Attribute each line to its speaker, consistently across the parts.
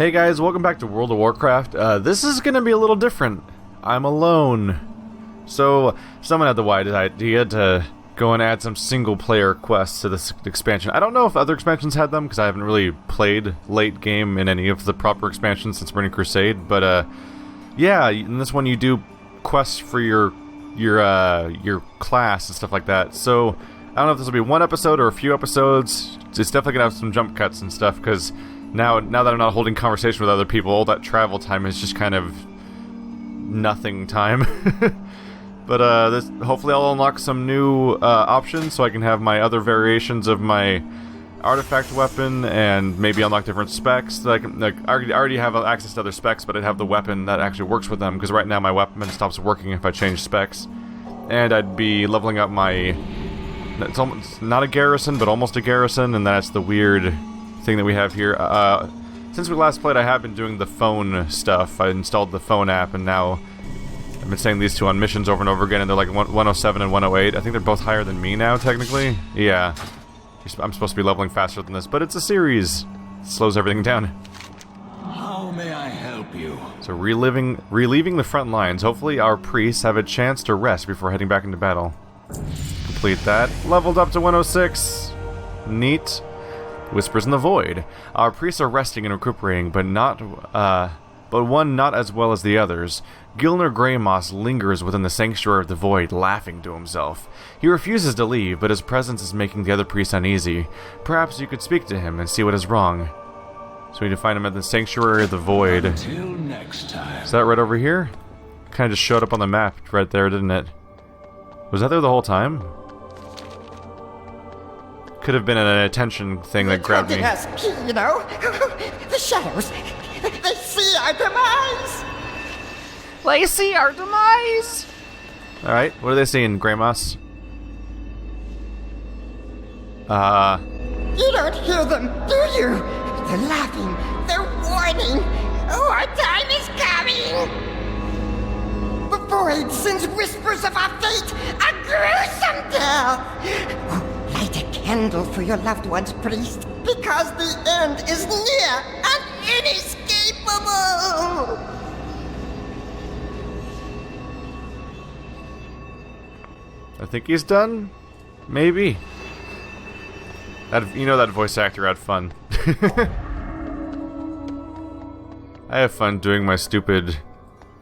Speaker 1: Hey guys, welcome back to World of Warcraft. This is gonna be a little different. I'm alone. So, someone had the wide idea to go and add some single-player quests to this expansion. I don't know if other expansions had them, because I haven't really played late game in any of the proper expansions since Burning Crusade, but yeah, in this one you do quests for your class and stuff like that. So, I don't know if this will be one episode or a few episodes. It's definitely gonna have some jump cuts and stuff, because now that I'm not holding conversation with other people, all that travel time is just kind of nothing time. But hopefully I'll unlock some new options so I can have my other variations of my artifact weapon, and maybe unlock different specs that I can, like, I already have access to other specs, but I'd have the weapon that actually works with them, because right now my weapon stops working if I change specs. And I'd be leveling up my, it's almost not a garrison, but almost a garrison, and that's the weird thing that we have here. Since we last played, I have been doing the phone stuff. I installed the phone app, and now I've been saying these two on missions over and over again, and they're like 107 and 108. I think they're both higher than me now, technically. Yeah. I'm supposed to be leveling faster than this, but it's a series. It slows everything down.
Speaker 2: How may I help you?
Speaker 1: So relieving the front lines. Hopefully our priests have a chance to rest before heading back into battle. Complete that. Leveled up to 106. Neat. Whispers in the Void. Our priests are resting and recuperating, but one not as well as the others. Gilner Greymoss lingers within the sanctuary of the Void, laughing to himself. He refuses to leave, but his presence is making the other priests uneasy. Perhaps you could speak to him and see what is wrong. So we need to find him at the sanctuary of the Void.
Speaker 2: Until next time.
Speaker 1: Is that right over here? Kind of just showed up on the map right there, didn't it? Was that there the whole time? Could have been an attention thing that grabbed me.
Speaker 3: Us, you know? The shadows. They see our demise.
Speaker 1: They see our demise. All right, what are they seeing, Greymoss?
Speaker 3: You don't hear them, do you? They're laughing. They're warning. Oh, our time is coming. The Void sends whispers of our fate, a gruesome death. Light a candle for your loved ones, priest, because the end is near and inescapable!
Speaker 1: I think he's done? Maybe. You know that voice actor had fun. I have fun doing my stupid,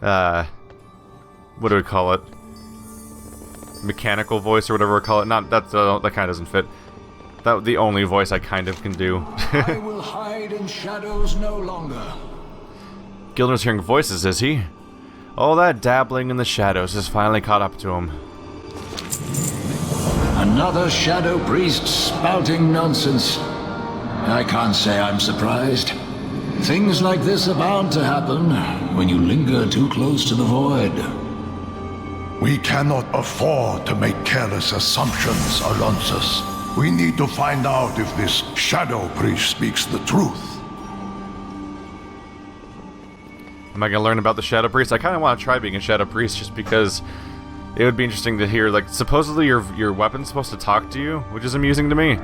Speaker 1: what do we call it? Mechanical voice or whatever we call it. Not that kind of doesn't fit. That the only voice I kind of can do.
Speaker 2: I will hide in shadows no longer.
Speaker 1: Gilner's hearing voices, is he? All that dabbling in the shadows has finally caught up to him.
Speaker 2: Another shadow priest spouting nonsense. I can't say I'm surprised. Things like this are bound to happen when you linger too close to the Void.
Speaker 4: We cannot afford to make careless assumptions, Alonsus. We need to find out if this Shadow Priest speaks the truth.
Speaker 1: Am I gonna learn about the Shadow Priest? I kind of want to try being a Shadow Priest just because it would be interesting to hear, like, supposedly your weapon's supposed to talk to you, which is amusing to me.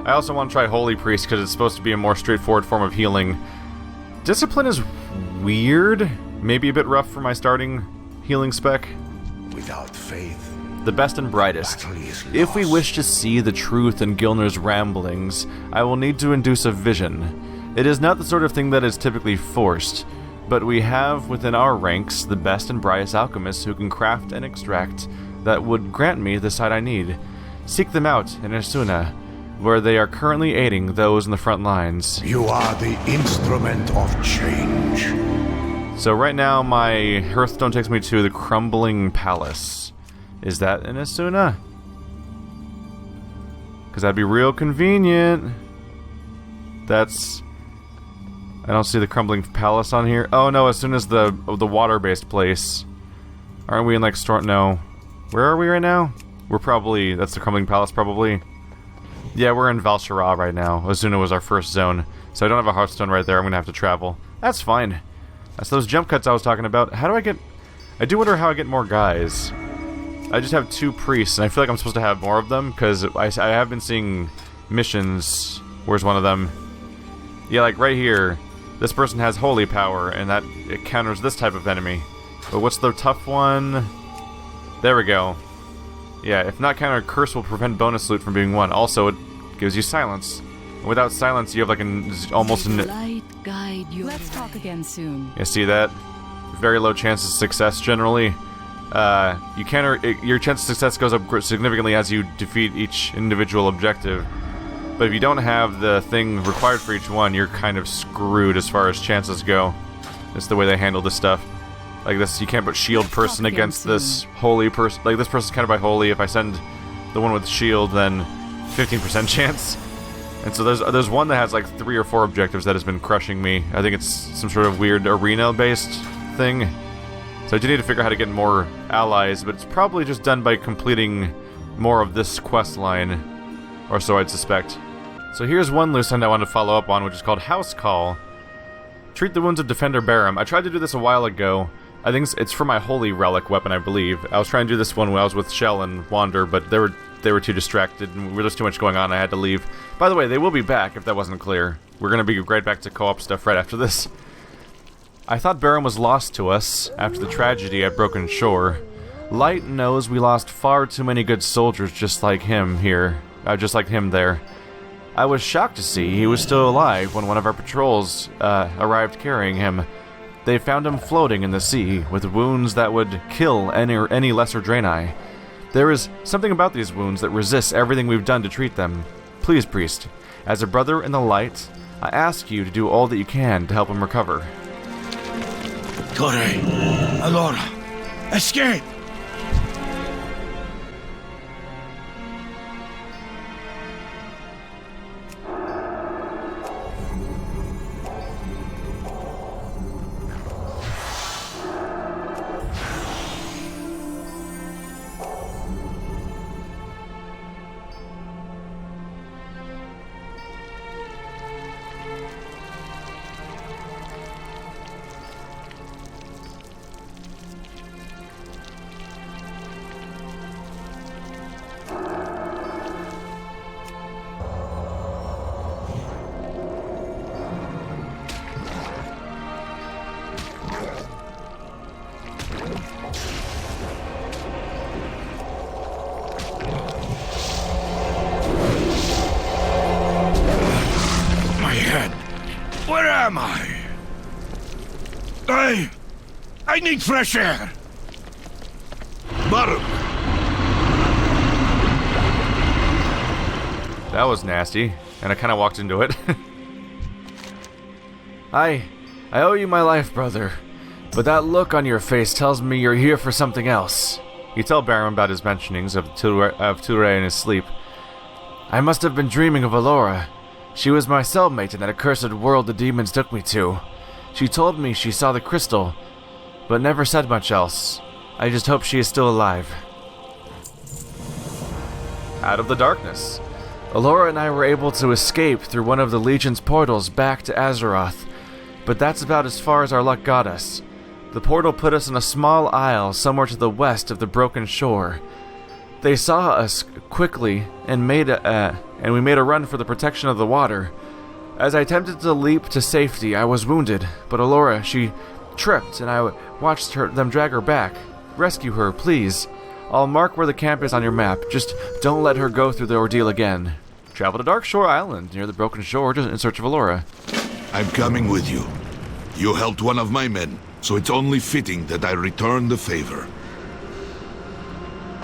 Speaker 1: I also want to try Holy Priest because it's supposed to be a more straightforward form of healing. Discipline is weird. Maybe a bit rough for my starting healing spec.
Speaker 4: Without faith,
Speaker 1: the best and brightest. If we wish to see the truth in Gilner's ramblings, I will need to induce a vision. It is not the sort of thing that is typically forced, but we have within our ranks the best and brightest alchemists who can craft and extract that would grant me the sight I need. Seek them out in Asuna, where they are currently aiding those in the front lines.
Speaker 4: You are the instrument of change.
Speaker 1: So right now, my Hearthstone takes me to the Crumbling Palace. Is that in Asuna? Because that'd be real convenient. That's... I don't see the Crumbling Palace on here. Oh no, Asuna's the water-based place. Aren't we in like Storm? No. Where are we right now? We're probably... That's the Crumbling Palace, probably. Yeah, we're in Val'sharah right now. Asuna was our first zone. So I don't have a Hearthstone right there. I'm going to have to travel. That's fine. That's those jump cuts I was talking about. How do I get... I do wonder how I get more guys. I just have 2 priests, and I feel like I'm supposed to have more of them, because I have been seeing missions. Where's one of them? Yeah, like right here. this person has holy power, and that it counters this type of enemy. But what's the tough one? There we go. Yeah, if not countered, curse will prevent bonus loot from being won. Also, it gives you silence. And without silence, you have like almost an...
Speaker 5: Let's talk again soon.
Speaker 1: You see that? Very low chance of success generally. Your chance of success goes up significantly as you defeat each individual objective. But if you don't have the thing required for each one, you're kind of screwed as far as chances go. That's the way they handle this stuff. Like this, you can't put shield person against this holy person. Like this person's countered by holy. If I send the one with shield, then 15% chance. And so there's one that has like 3 or 4 objectives that has been crushing me. I think it's some sort of weird arena-based thing. So I do need to figure out how to get more allies, but it's probably just done by completing more of this quest line. Or so I'd suspect. So here's one loose end I wanted to follow up on, which is called House Call. Treat the wounds of Defender Baram. I tried to do this a while ago. I think it's for my holy relic weapon, I believe. I was trying to do this one when I was with Shell and Wander, but they were too distracted and there was too much going on. I had to leave. By the way, they will be back if that wasn't clear. We're going to be right back to co-op stuff right after this. I thought Baram was lost to us after the tragedy at Broken Shore. Light knows we lost far too many good soldiers just like him here. Just like him there. I was shocked to see he was still alive when one of our patrols arrived carrying him. They found him floating in the sea with wounds that would kill any lesser Draenei. There is something about these wounds that resists everything we've done to treat them. Please, priest, as a brother in the light, I ask you to do all that you can to help him recover.
Speaker 2: Torre, Alora, escape!
Speaker 6: Where am I? I need fresh air. Baram.
Speaker 1: That was nasty, and I kind of walked into it. I owe you my life, brother, but that look on your face tells me you're here for something else. You tell Baram about his mentionings of Toure in his sleep. I must have been dreaming of Alora. She was my cellmate in that accursed world the demons took me to. She told me she saw the crystal, but never said much else. I just hope she is still alive. Out of the darkness. Alora and I were able to escape through one of the Legion's portals back to Azeroth, but that's about as far as our luck got us. The portal put us in a small isle somewhere to the west of the Broken Shore. They saw us quickly and we made a run for the protection of the water. As I attempted to leap to safety, I was wounded, but Alora, she tripped and I watched them drag her back. Rescue her, please. I'll mark where the camp is on your map. Just don't let her go through the ordeal again. Travel to Darkshore Island, near the Broken Shore, in search of Alora.
Speaker 6: I'm coming with you. You helped one of my men, so it's only fitting that I return the favor.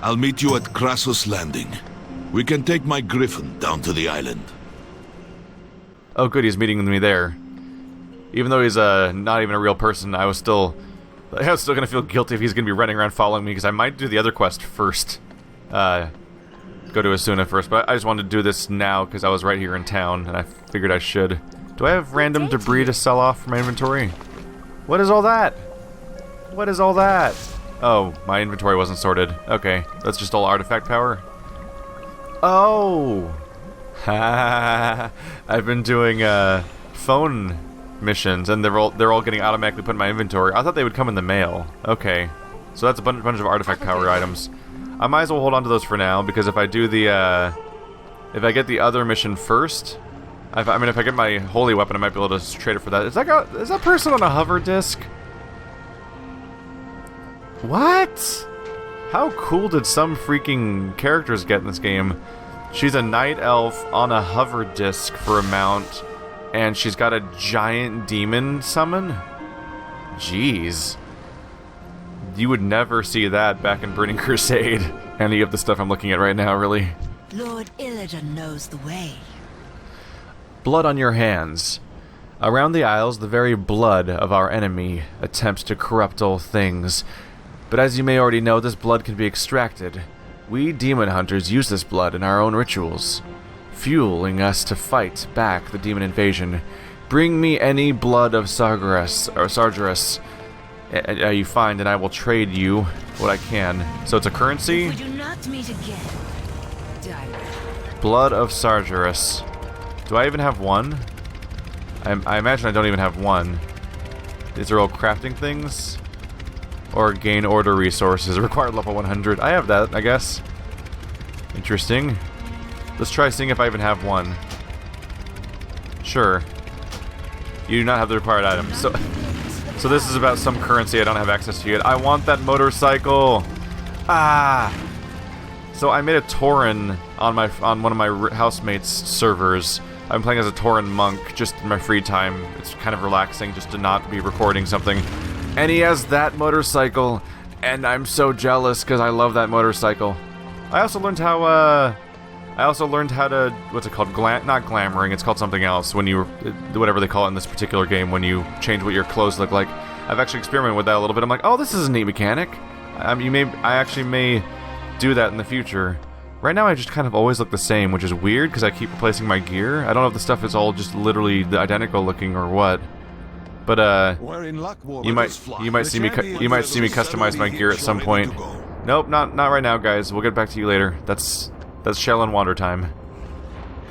Speaker 6: I'll meet you at Krasos Landing. We can take my griffin down to the island.
Speaker 1: Oh good, he's meeting me there. Even though he's not even a real person, I was still gonna feel guilty if he's gonna be running around following me, because I might do the other quest first. Go to Asuna first, but I just wanted to do this now because I was right here in town, and I figured I should. Do I have random debris to sell off from my inventory? What is all that? What is all that? Oh, my inventory wasn't sorted. Okay, that's just all artifact power. Oh! I've been doing phone missions, and they're all getting automatically put in my inventory. I thought they would come in the mail. Okay, so that's a bunch of artifact power items. I might as well hold on to those for now, because if I do the if I get the other mission first, I mean, if I get my holy weapon, I might be able to trade it for that. Is that person on a hover disc? What? How cool did some freaking characters get in this game? She's a night elf on a hover disc for a mount, and she's got a giant demon summon? Jeez. You would never see that back in Burning Crusade. Any of the stuff I'm looking at right now, really.
Speaker 7: Lord Illidan knows the way.
Speaker 1: Blood on your hands. Around the Isles, the very blood of our enemy attempts to corrupt all things. But as you may already know, this blood can be extracted. We demon hunters use this blood in our own rituals, fueling us to fight back the demon invasion. Bring me any blood of Sargeras you find, and I will trade you what I can. So it's a currency.
Speaker 7: If we do not meet again, die.
Speaker 1: Blood of Sargeras. Do I even have one? I imagine I don't even have one. These are all crafting things. Or gain order resources. Required level 100. I have that, I guess. Interesting. Let's try seeing if I even have one. Sure. You do not have the required items. So this is about some currency I don't have access to yet. I want that motorcycle! Ah! So I made a Tauren on one of my housemates' servers. I'm playing as a Tauren monk just in my free time. It's kind of relaxing just to not be recording something. And he has that motorcycle, and I'm so jealous because I love that motorcycle. I also learned how to, what's it called? Not glamoring, it's called something else when you, whatever they call it in this particular game, when you change what your clothes look like. I've actually experimented with that a little bit. I'm like, oh, this is a neat mechanic. I actually may do that in the future. Right now I just kind of always look the same, which is weird because I keep replacing my gear. I don't know if the stuff is all just literally identical looking or what. But you might see me customize my gear at some point. Nope, not right now, guys. We'll get back to you later. That's Shell and Wander time.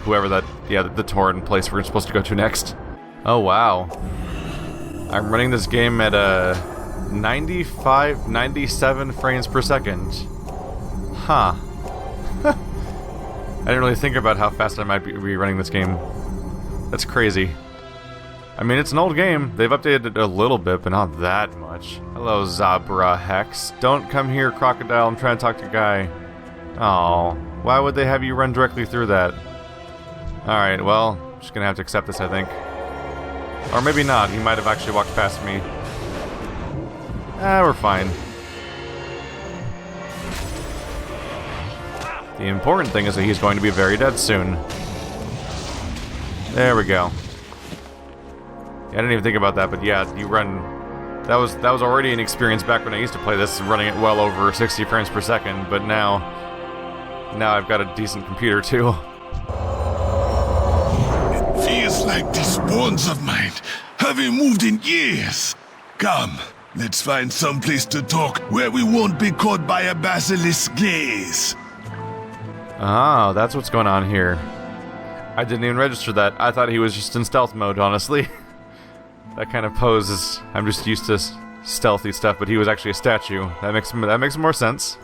Speaker 1: Whoever that, yeah, the Tauren place we're supposed to go to next. Oh wow, I'm running this game at 97 frames per second. Huh. I didn't really think about how fast I might be running this game. That's crazy. I mean, it's an old game. They've updated it a little bit, but not that much. Hello, Zabra Hex. Don't come here, Crocodile. I'm trying to talk to a guy. Oh, why would they have you run directly through that? Alright, well, I'm just gonna have to accept this, I think. Or maybe not. He might have actually walked past me. We're fine. The important thing is that he's going to be very dead soon. There we go. I didn't even think about that, but yeah, you run... That was already an experience back when I used to play this, running it well over 60 frames per second, but now I've got a decent computer too.
Speaker 6: It feels like these bones of mine haven't moved in years. Come, let's find some place to talk where we won't be caught by a basilisk gaze.
Speaker 1: Ah, that's what's going on here. I didn't even register that. I thought he was just in stealth mode, honestly. That kind of pose is... I'm just used to stealthy stuff, but he was actually a statue. That makes more sense.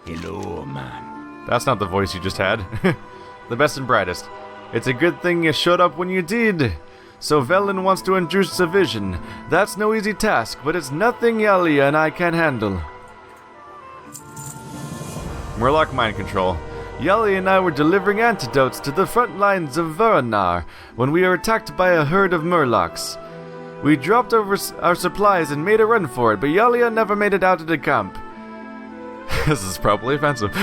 Speaker 2: Hello, man.
Speaker 1: That's not the voice you just had. The best and brightest. It's a good thing you showed up when you did. So Velen wants to induce a vision. That's no easy task, but it's nothing Yalia and I can handle. Murloc mind control. Yalia and I were delivering antidotes to the front lines of Varanar when we were attacked by a herd of murlocs. We dropped over our supplies and made a run for it, but Yalia never made it out of the camp. This is probably offensive.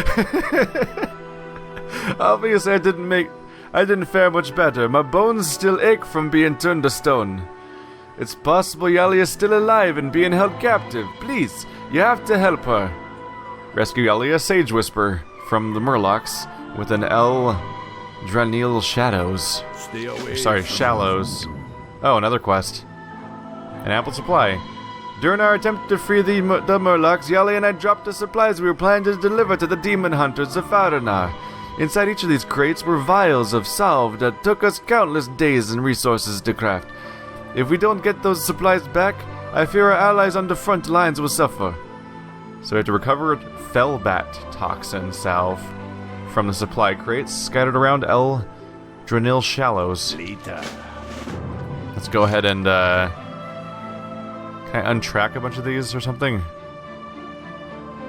Speaker 1: Obviously, I didn't fare much better. My bones still ache from being turned to stone. It's possible Yalia is still alive and being held captive. Please, you have to help her. Rescue Yalia, Sage Whisper, from the Murlocs with an El Dranil Shadows. Shallows. Oh, another quest. An ample supply. During our attempt to free the Murlocs, Yalia and I dropped the supplies we were planning to deliver to the demon hunters of Faranar. Inside each of these crates were vials of salve that took us countless days and resources to craft. If we don't get those supplies back, I fear our allies on the front lines will suffer. So we have to recover Fellbat toxin salve from the supply crates scattered around El Drenil Shallows. Let's go ahead and, can I untrack a bunch of these or something?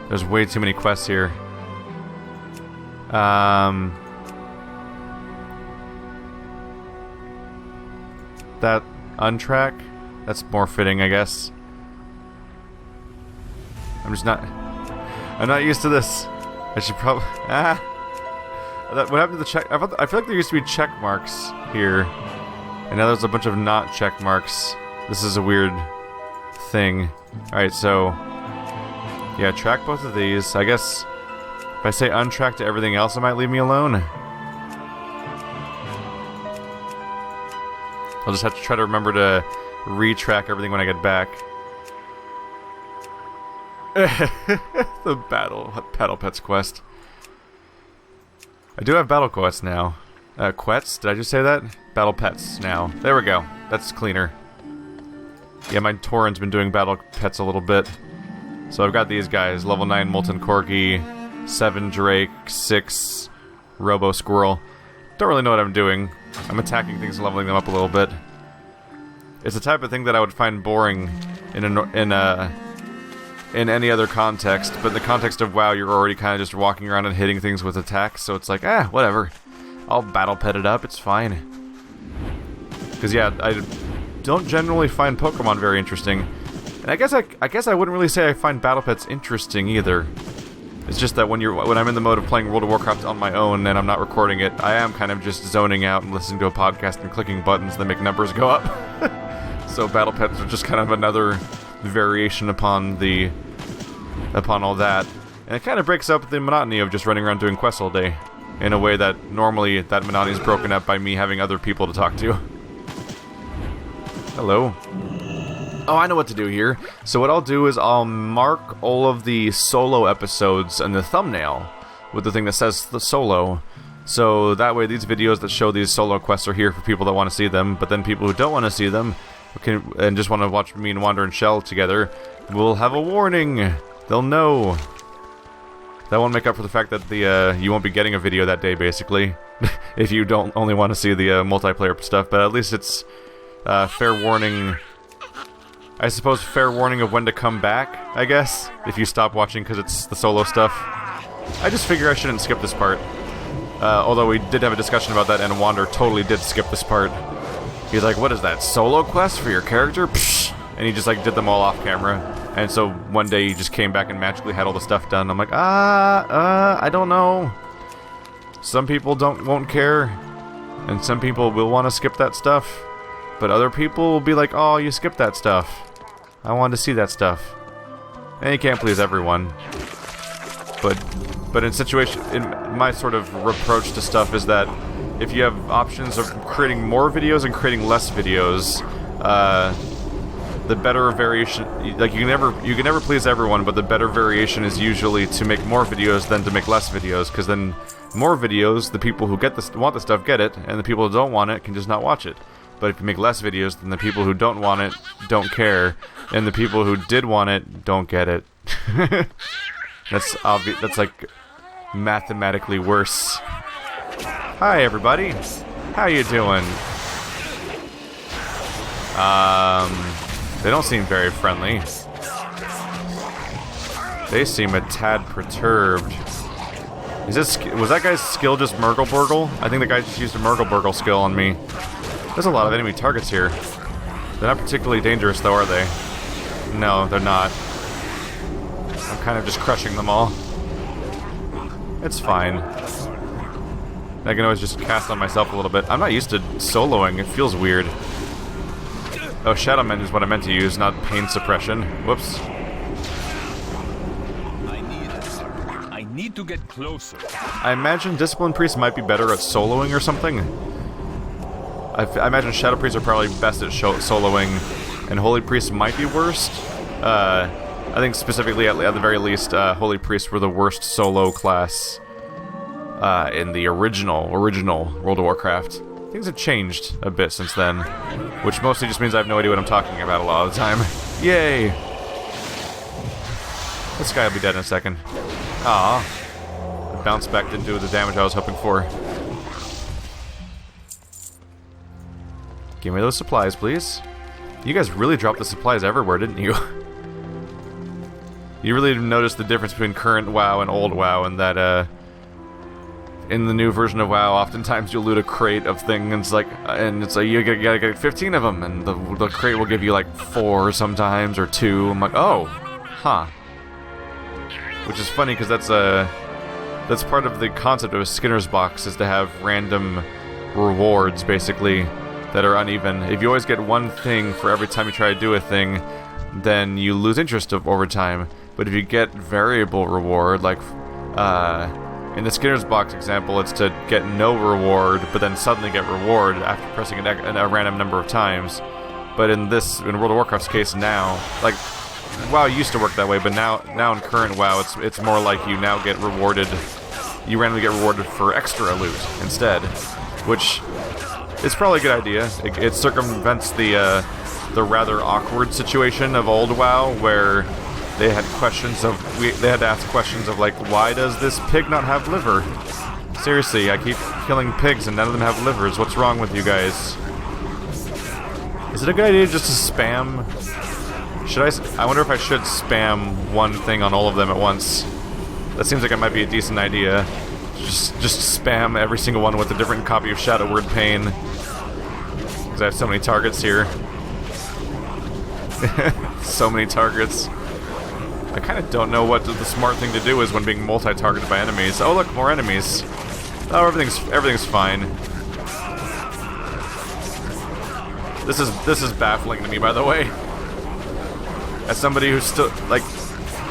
Speaker 1: There's way too many quests here. That untrack? That's more fitting, I guess. I'm not used to this. I should probably... What happened to the check? I feel like there used to be check marks here. And now there's a bunch of not check marks. This is a weird thing. Alright, so... yeah, track both of these. I guess if I say untrack to everything else, it might leave me alone. I'll just have to try to remember to retrack everything when I get back. The Battle Pets quest. I do have Battle Quests now. Quests? Did I just say that? Battle Pets now. There we go. That's cleaner. Yeah, my Tauren's been doing Battle Pets a little bit. So I've got these guys. Level 9 Molten Corgi, 7 Drake, 6 Robo Squirrel. Don't really know what I'm doing. I'm attacking things and leveling them up a little bit. It's the type of thing that I would find boring in any other context, but in the context of WoW, you're already kind of just walking around and hitting things with attacks, so it's like, whatever. I'll battle pet it up, it's fine. Because yeah, I don't generally find Pokemon very interesting. And I guess I wouldn't really say I find battle pets interesting either. It's just that when I'm in the mode of playing World of Warcraft on my own and I'm not recording it, I am kind of just zoning out and listening to a podcast and clicking buttons that make numbers go up. So battle pets are just kind of another variation upon all that. And it kind of breaks up the monotony of just running around doing quests all day, in a way that normally that monotony is broken up by me having other people to talk to. Hello. Oh, I know what to do here. So what I'll do is I'll mark all of the solo episodes in the thumbnail with the thing that says the solo. So that way these videos that show these solo quests are here for people that want to see them, but then people who don't want to see them and just want to watch me and Wander and Shell together will have a warning. They'll know. That won't make up for the fact that you won't be getting a video that day, basically, if you don't only want to see the multiplayer stuff. But at least it's fair warning. I suppose fair warning of when to come back, I guess, if you stop watching because it's the solo stuff. I just figure I shouldn't skip this part. Although we did have a discussion about that, and Wander totally did skip this part. He's like, what is that, solo quest for your character? Psh! And he just like did them all off camera. And so one day he just came back and magically had all the stuff done. I'm like, I don't know. Some people won't care, and some people will want to skip that stuff. But other people will be like, oh, you skipped that stuff. I wanted to see that stuff. And you can't please everyone. But in my sort of approach to stuff is that if you have options of creating more videos and creating less videos, the better variation, like you can never please everyone, but the better variation is usually to make more videos than to make less videos, because then more videos, the people who want the stuff get it, and the people who don't want it can just not watch it. But if you make less videos, then the people who don't want it don't care, and the people who did want it don't get it. That's obvious. That's like mathematically worse. Hi, everybody. How you doing? They don't seem very friendly. They seem a tad perturbed. Was that guy's skill just Murgle-Burgle? I think the guy just used a Murgle-Burgle skill on me. There's a lot of enemy targets here. They're not particularly dangerous, though, are they? No, they're not. I'm kind of just crushing them all. It's fine. I can always just cast on myself a little bit. I'm not used to soloing. It feels weird. Oh, Shadow Mend is what I meant to use, not pain suppression. Whoops.
Speaker 8: I need to get closer.
Speaker 1: I imagine Discipline Priests might be better at soloing or something. I imagine Shadow Priests are probably best at soloing, and Holy Priests might be worst. I think specifically, at the very least, Holy Priests were the worst solo class in the original World of Warcraft. Things have changed a bit since then, which mostly just means I have no idea what I'm talking about a lot of the time. Yay! This guy will be dead in a second. Aw. The bounce back didn't do the damage I was hoping for. Give me those supplies, please. You guys really dropped the supplies everywhere, didn't you? You really noticed the difference between current WoW and old WoW, and that, in the new version of WoW, oftentimes you'll loot a crate of things, and it's like, you gotta get 15 of them, and the crate will give you, like, 4 sometimes, or 2. I'm like, oh, huh. Which is funny, because that's part of the concept of a Skinner's box, is to have random rewards, basically, that are uneven. If you always get one thing for every time you try to do a thing, then you lose interest over time. But if you get variable reward, like, in the Skinner's box example, it's to get no reward, but then suddenly get reward after pressing a random number of times. But in World of Warcraft's case now, like, WoW used to work that way, but now in current WoW, it's more like you now get rewarded, you randomly get rewarded for extra loot instead, which is probably a good idea. It circumvents the rather awkward situation of old WoW, where they had to ask questions of, like, why does this pig not have liver? Seriously, I keep killing pigs and none of them have livers. What's wrong with you guys? Is it a good idea just to spam? I wonder if I should spam one thing on all of them at once. That seems like it might be a decent idea. Just spam every single one with a different copy of Shadow Word Pain. Because I have so many targets here. So many targets. I kind of don't know what the smart thing to do is when being multi-targeted by enemies. Oh look, more enemies. Oh, everything's fine. This is baffling to me, by the way. As somebody who's still, like,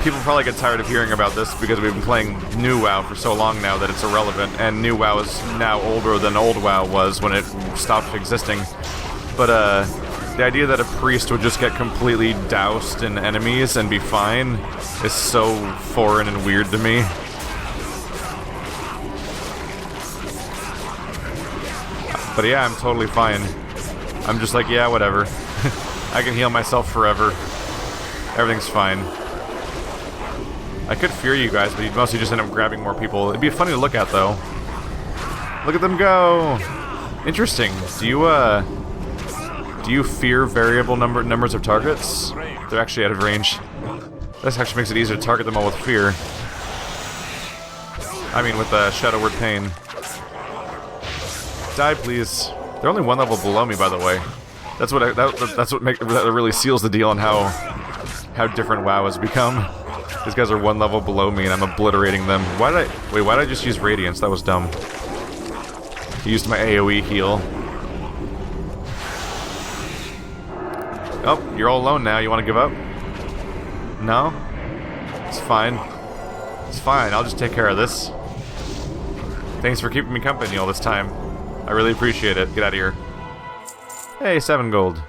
Speaker 1: people probably get tired of hearing about this because we've been playing new WoW for so long now that it's irrelevant, and new WoW is now older than old WoW was when it stopped existing. But the idea that a priest would just get completely doused in enemies and be fine is so foreign and weird to me. But yeah, I'm totally fine. I'm just like, yeah, whatever. I can heal myself forever. Everything's fine. I could fear you guys, but you'd mostly just end up grabbing more people. It'd be funny to look at, though. Look at them go! Interesting. Do you fear variable numbers of targets? They're actually out of range. This actually makes it easier to target them all with fear. I mean, with Shadow Word Pain. Die, please. They're only one level below me, by the way. That's what that really seals the deal on how different WoW has become. These guys are one level below me, and I'm obliterating them. Why did I just use Radiance? That was dumb. I used my AoE heal. Oh, you're all alone now. You want to give up? No? It's fine. It's fine. I'll just take care of this. Thanks for keeping me company all this time. I really appreciate it. Get out of here. Hey, 7 gold.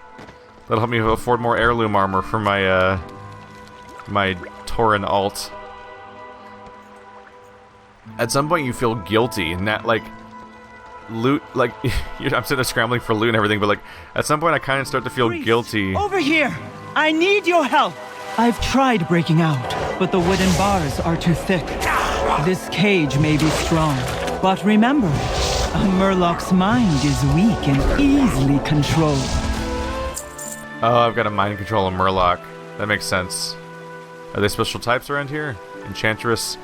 Speaker 1: That'll help me afford more heirloom armor for my, my Tauren alt. At some point you feel guilty, and that, like, loot, like, I'm sitting there scrambling for loot and everything, but, like, at some point I kind of start to feel guilty.
Speaker 9: Over here! I need your help! I've tried breaking out, but the wooden bars are too thick. This cage may be strong, but remember, a murloc's mind is weak and easily controlled.
Speaker 1: Oh, I've got a mind control of murloc. That makes sense. Are they special types around here? Enchantress?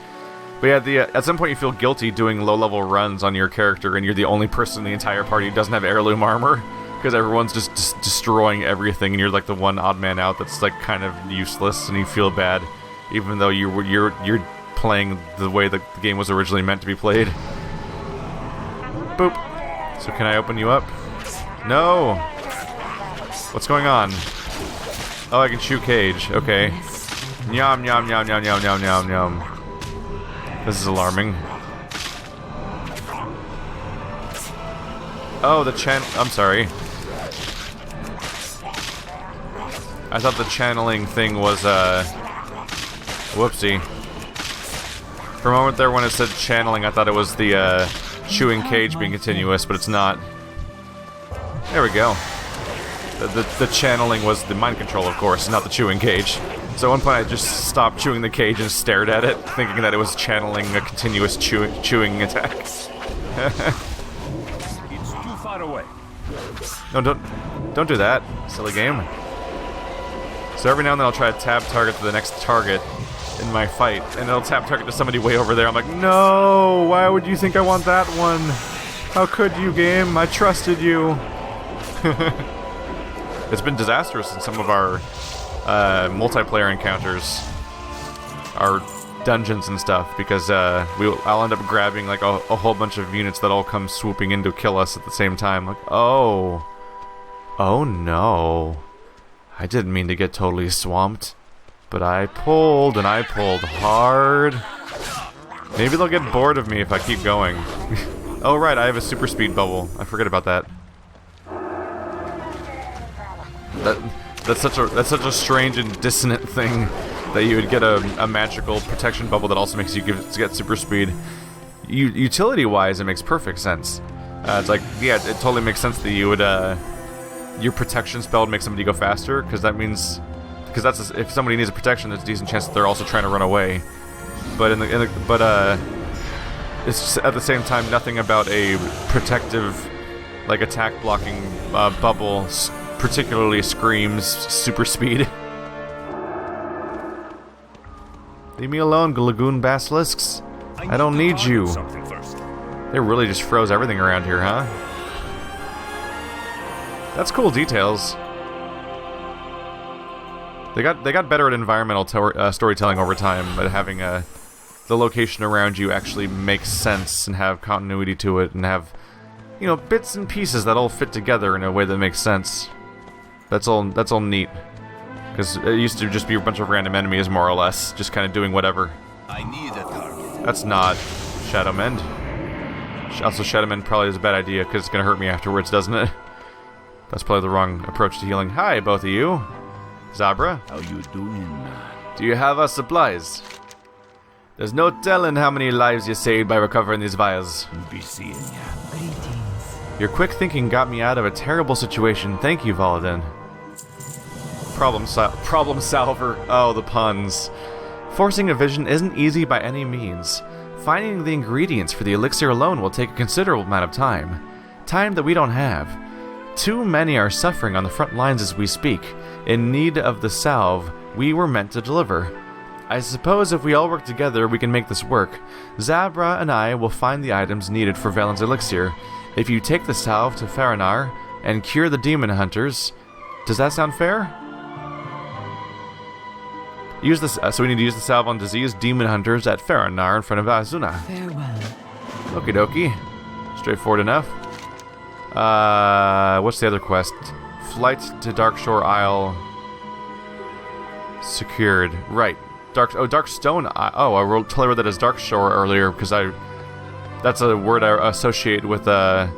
Speaker 1: But yeah, at some point you feel guilty doing low-level runs on your character, and you're the only person in the entire party who doesn't have heirloom armor, because everyone's just destroying everything, and you're like the one odd man out that's like kind of useless, and you feel bad, even though you're playing the way the game was originally meant to be played. Boop. So can I open you up? No. What's going on? Oh, I can shoot cage. Okay. Nyam nyam nyam nyam nyam nyam nyam nyam. This is alarming. Oh, I'm sorry. I thought the channeling thing was, whoopsie. For a moment there when it said channeling, I thought it was the, chewing cage being continuous, but it's not. There we go. The channeling was the mind control, of course, not the chewing cage. So at one point I just stopped chewing the cage and stared at it, thinking that it was channeling a continuous chewing attack.
Speaker 8: It's too far away.
Speaker 1: No, don't do that, silly game. So every now and then I'll try to tab target to the next target in my fight, and it'll tab target to somebody way over there. I'm like, no, why would you think I want that one? How could you, game? I trusted you. It's been disastrous in some of our multiplayer encounters, our dungeons and stuff, because I'll end up grabbing like a whole bunch of units that all come swooping in to kill us at the same time. Like, oh no, I didn't mean to get totally swamped, but I pulled, and I pulled hard. Maybe they'll get bored of me if I keep going. Oh right, I have a super speed bubble. I forget about that. That's such a strange and dissonant thing that you would get a magical protection bubble that also makes you get super speed. Utility-wise, it makes perfect sense. It's like, yeah, it totally makes sense that you would your protection spell would make somebody go faster, because that's if somebody needs a protection, there's a decent chance that they're also trying to run away. But it's just, at the same time, nothing about a protective, like, attack blocking bubble particularly screams super speed. Leave me alone, Lagoon Basilisks. I don't need you. They really just froze everything around here, huh? That's cool details. They got better at environmental storytelling over time, but having the location around you actually make sense and have continuity to it, and have, you know, bits and pieces that all fit together in a way that makes sense. That's all neat. Because it used to just be a bunch of random enemies, more or less, just kind of doing whatever.
Speaker 6: I need a target.
Speaker 1: That's not Shadowmend. Also, Shadowmend probably is a bad idea, because it's going to hurt me afterwards, doesn't it? That's probably the wrong approach to healing. Hi, both of you. Zabra?
Speaker 6: How you doing?
Speaker 1: Do you have our supplies? There's no telling how many lives you saved by recovering these vials.
Speaker 6: Be seeing ya.
Speaker 5: Greetings.
Speaker 1: Your quick thinking got me out of a terrible situation. Thank you, Valadin. Problem Salver. Oh, the puns. Forcing a vision isn't easy by any means. Finding the ingredients for the elixir alone will take a considerable amount of time. Time that we don't have. Too many are suffering on the front lines as we speak, in need of the salve we were meant to deliver. I suppose if we all work together, we can make this work. Zabra and I will find the items needed for Valen's elixir. If you take the salve to Faranar and cure the demon hunters... Does that sound fair? Use this. So we need to use the salve on diseased demon hunters at Faranar in front of Azuna.
Speaker 5: Farewell.
Speaker 1: Okie dokie. Straightforward enough. What's the other quest? Flight to Darkshore Isle. Secured. Right. Darkstone. Oh, I totally read that as Darkshore earlier because that's a word I associate with Azeroth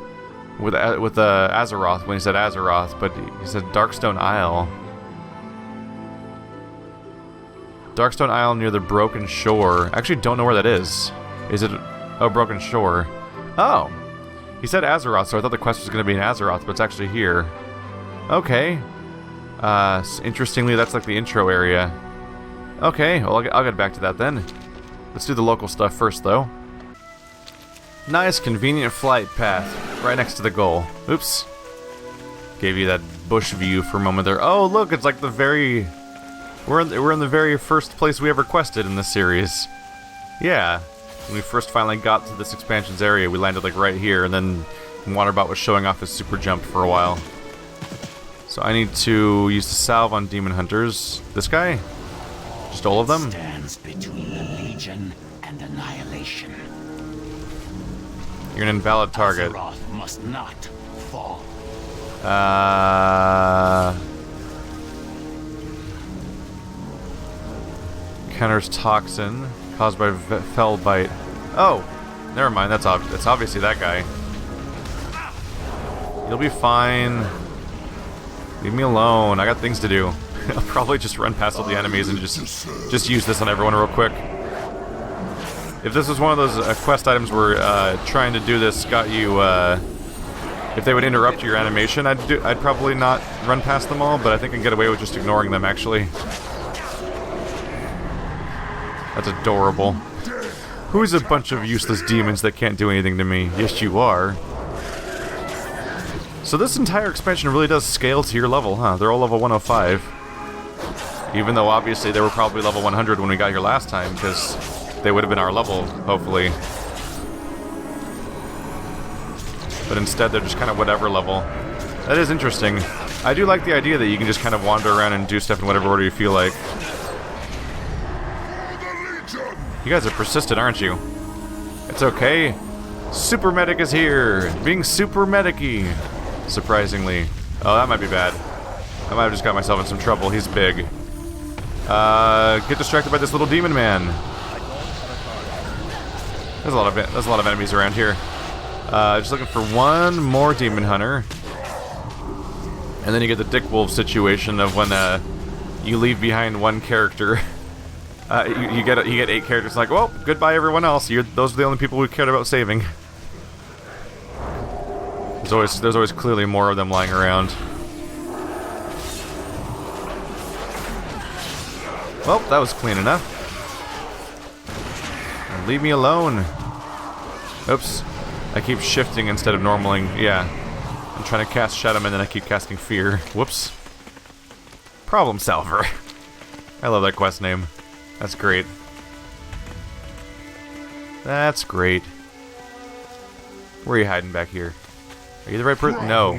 Speaker 1: when he said Azeroth, but he said Darkstone Isle. Darkstone Isle near the Broken Shore. I actually don't know where that is. Is it... Oh, Broken Shore. Oh! He said Azeroth, so I thought the quest was going to be in Azeroth, but it's actually here. Okay. Interestingly, that's like the intro area. Okay, well, I'll get back to that then. Let's do the local stuff first, though. Nice, convenient flight path. Right next to the goal. Oops. Gave you that bush view for a moment there. Oh, look, it's like the very... We're in the very first place we ever quested in this series. Yeah. When we first finally got to this expansion's area, we landed like right here, and then Waterbot was showing off his super jump for a while. So I need to use the salve on demon hunters. This guy? Just all of them?
Speaker 2: Stands between the Legion and annihilation.
Speaker 1: You're an invalid target.
Speaker 2: Azeroth must not fall.
Speaker 1: Counters toxin caused by fell bite. Oh, never mind. That's obviously that guy. You'll be fine. Leave me alone. I got things to do. I'll probably just run past all the enemies and just use this on everyone real quick. If this was one of those quest items where trying to do this got you, if they would interrupt your animation, I'd probably not run past them all, but I think I can get away with just ignoring them, actually. That's adorable. Who's a bunch of useless demons that can't do anything to me? Yes, you are. So this entire expansion really does scale to your level, huh? They're all level 105. Even though obviously they were probably level 100 when we got here last time, because they would have been our level, hopefully. But instead they're just kind of whatever level. That is interesting. I do like the idea that you can just kind of wander around and do stuff in whatever order you feel like. You guys are persistent, aren't you? It's okay. Super Medic is here! Being super medic-y! Surprisingly. Oh, that might be bad. I might have just got myself in some trouble. He's big. Get distracted by this little demon man. There's a lot of enemies around here. Just looking for one more demon hunter. And then you get the Dick Wolf situation of when you leave behind one character. You get 8 characters. Like, well, goodbye everyone else. Those are the only people we cared about saving. There's always clearly more of them lying around. Well, that was clean enough. Leave me alone. Oops. I keep shifting instead of normaling. Yeah. I'm trying to cast Shadow and then I keep casting Fear. Whoops. Problem Salver. I love that quest name. That's great. That's great. Where are you hiding back here? Are you the right person? No.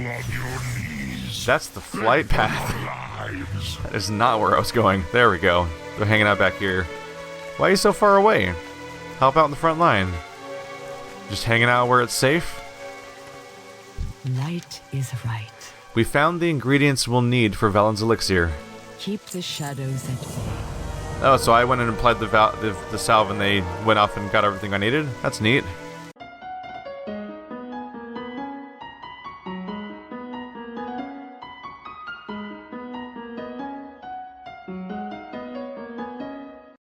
Speaker 1: That's the flight path. That is not where I was going. There we go. They're hanging out back here. Why are you so far away? Help out in the front line. Just hanging out where it's safe?
Speaker 5: Light is right.
Speaker 1: We found the ingredients we'll need for Valen's elixir.
Speaker 5: Keep the shadows at bay.
Speaker 1: Oh, so I went and applied the salve and they went off and got everything I needed? That's neat.